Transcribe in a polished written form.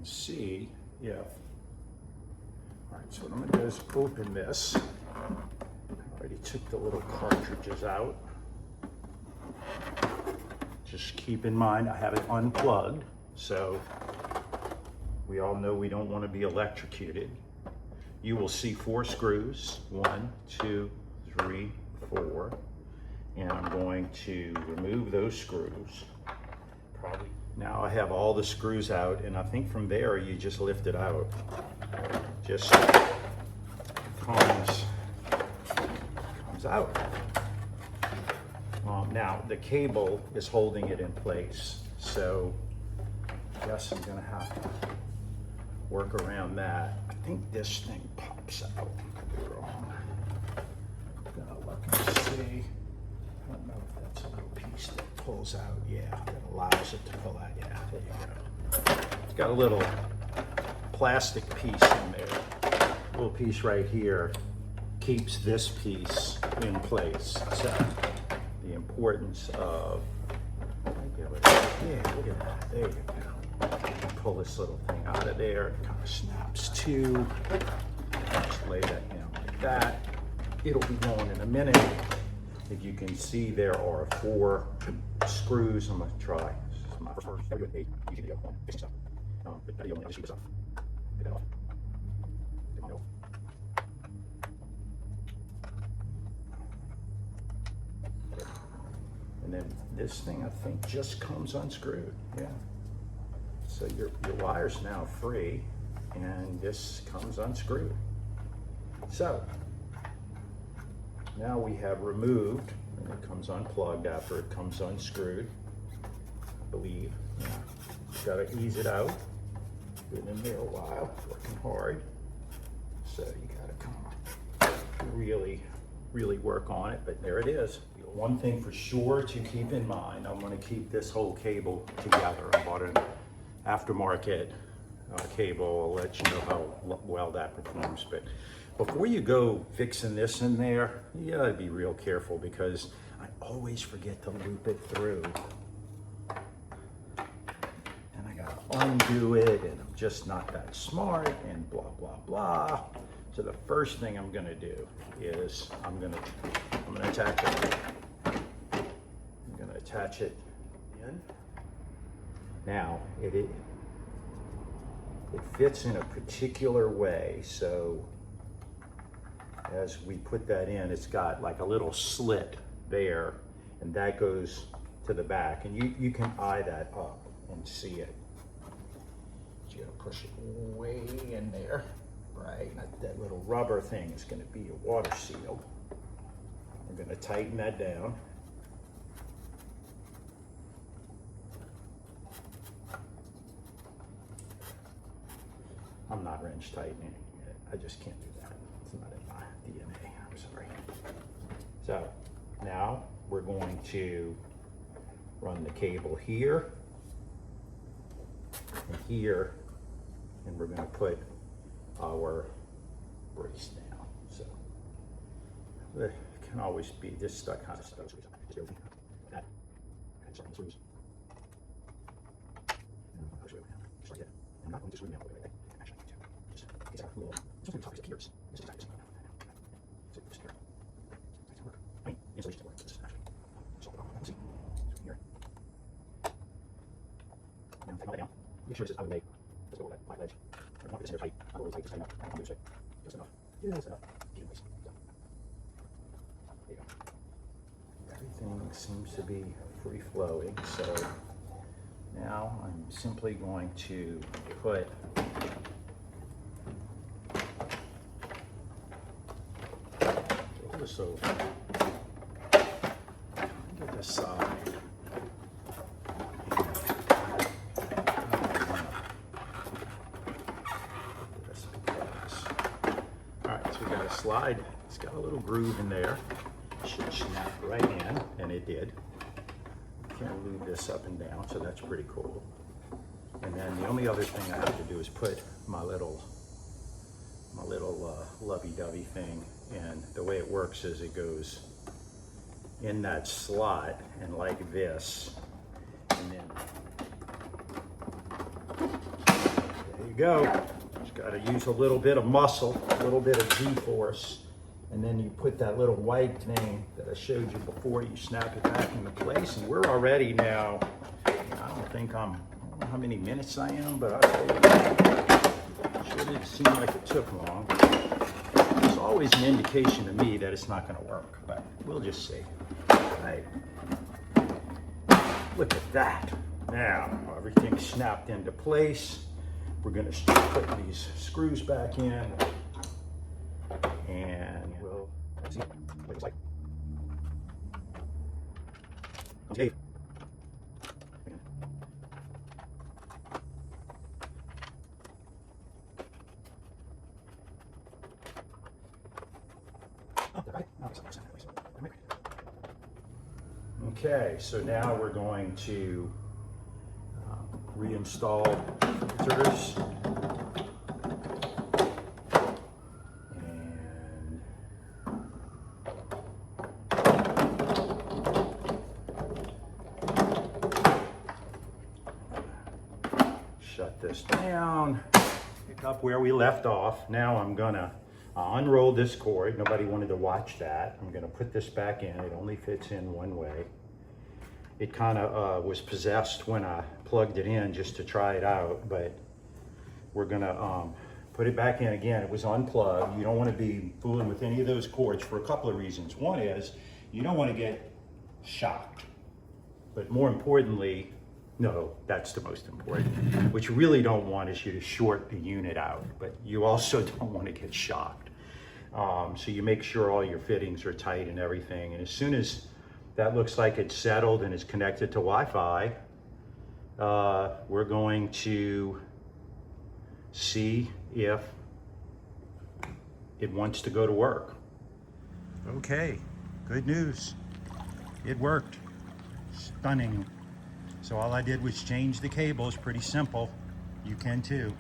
and see if, all right, so what I'm gonna do is open this. I already took the little cartridges out. Just keep in mind, I have it unplugged, so we all know we don't want to be electrocuted. You will see 4 screws, 1, 2, 3, 4, and I'm going to remove those screws. Probably. Now I have all the screws out, and I think from there you just lift it out. Just comes out. Now the cable is holding it in place, so I guess I'm gonna have to work around that. I think this thing pops out. Could be wrong. I'm gonna look and see. I don't know if that's a little piece that pulls out. Yeah, that allows it to pull out. Yeah, there you go. It's got a little plastic piece in there. A little piece right here keeps this piece in place. So the importance of, yeah, look at that. There you go. Pull this little thing out of there. It kind of snaps too. Just lay that down like that. It'll be going in a minute. If you can see, there are 4 screws. I'm going to try. This is my first. You can go. Fix this up. But you only have to shoot this off. Get that off. Get it off. And then this thing, I think, just comes unscrewed. Yeah. So your wire's now free, and this comes unscrewed. So now we have removed, and it comes unplugged after it comes unscrewed, I believe. Yeah. Got to ease it out. Been in there a while, working hard. So you got to kind of really work on it, but there it is. One thing for sure to keep in mind, I'm going to keep this whole cable together. I bought an aftermarket cable. I'll let you know how well that performs. But before you go fixing this in there, you gotta be real careful, because I always forget to loop it through. And I gotta undo it, and I'm just not that smart, and blah, blah, blah. So the first thing I'm gonna do is I'm gonna attach it. I'm gonna attach it in. Now, it fits in a particular way, so as we put that in, it's got like a little slit there, and that goes to the back, and you can eye that up and see it. You gotta push it way in there, right? That little rubber thing is gonna be your water seal. I'm gonna tighten that down. I'm not wrench tightening it. I just can't do that. It's not in my DNA. I'm sorry. So now we're going to run the cable here and here, and we're going to put our brace down. So it can always be this stuff kind of stuff. That screws. I'm not going to screw them all the way. It's a little, just talk to gears. This is actually, so just here. It's work. I mean, insulation to work. This is actually solve the problem. See, here. And take all that down. Make sure this is out of the way. Just go over that flat ledge. I want this here tight. I'll go really tight. Just tighten up. I don't want to do this. Just enough. Just enough. Get in place. So, there you go. Everything seems to be free flowing. So now I'm simply going to put this over. Get this side. Alright, so we got a slide. It's got a little groove in there. It should snap right in, and it did. Can't lube this up and down, so that's pretty cool. And then the only other thing I have to do is put my little lovey-dovey thing, and the way it works is it goes in that slot and like this, and then There you go. Just got to use a little bit of muscle, a little bit of G-force. And then you put that little white thing that I showed you before, you snap it back into place, and we're already now, I don't know how many minutes I am, but I'll tell you what, it sure didn't seem like it took long. It's always an indication to me that it's not going to work, but we'll just see. All right. Look at that. Now, everything's snapped into place. We're going to start putting these screws back in. And we'll see what it's like. Okay. Okay, so now we're going to reinstall filters. Shut this down, pick up where we left off. Now I'm gonna unroll this cord. Nobody wanted to watch that. I'm gonna put this back in. It only fits in one way. It kind of was possessed when I plugged it in just to try it out, but we're gonna put it back in again. It was unplugged. You don't want to be fooling with any of those cords for a couple of reasons. One is you don't want to get shocked, but more importantly, no, that's the most important. What you really don't want is you to short the unit out, but you also don't want to get shocked. So you make sure all your fittings are tight and everything. And as soon as that looks like it's settled and is connected to Wi-Fi, we're going to see if it wants to go to work. Okay, good news. It worked. Stunning. So all I did was change the cables, pretty simple. You can too.